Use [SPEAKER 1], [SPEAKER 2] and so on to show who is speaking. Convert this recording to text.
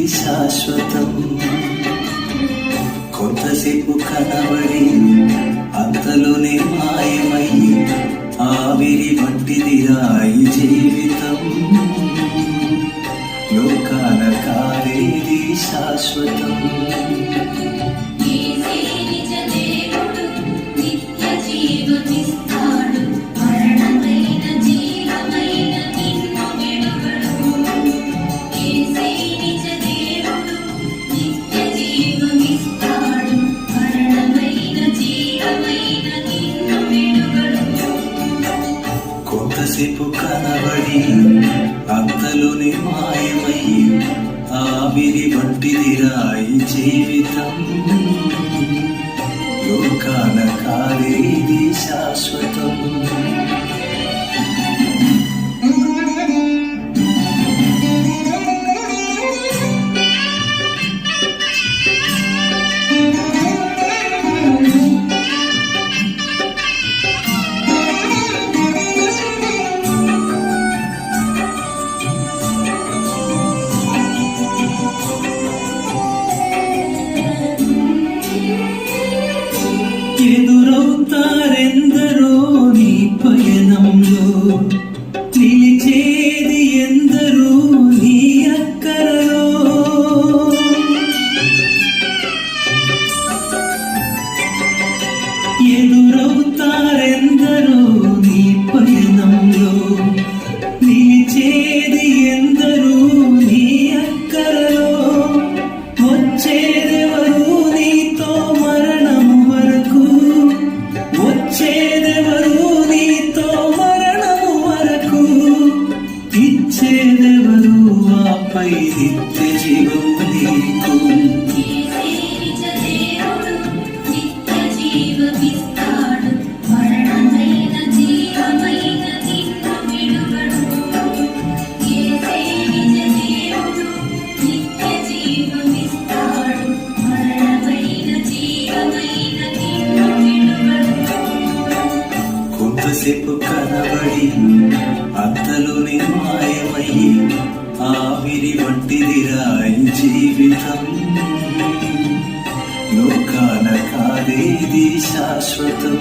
[SPEAKER 1] శాశ్వతం. కొంతసేపు కనబడి అంతలోనే మాయమై ఆవిరి వంటిదిరా ఈ జీవితం. లోకాన కాలేది శాశ్వతం. కొంతసేపు కనబడి అంతలోనే మాయమై ఆవిరి వంటిదిరా ఈ జీవితం. లోకాన కాలేది శాశ్వతం. ఎదురవుతారెందరో నీ పయనంలో, నిలిచేది ఎందరో నీ అక్కరలో. ఎదురవుతారెందరో నీ పయనంలో, నిలిచేది ఎందరో నీ అక్కరలో. వచ్చేదెవరు నీతో మరణము వరకు, వచ్చేదెవరు నీతో మరణము వరకు, ఇచ్చేదెవరు ఆపై నిత్య జీవము నీకు. కొంతసేపు కనబడి అంతలోనే మాయమై ఆవిరి వంటిదిరా ఈ జీవితం. లోకాన కాలేది శాశ్వతం.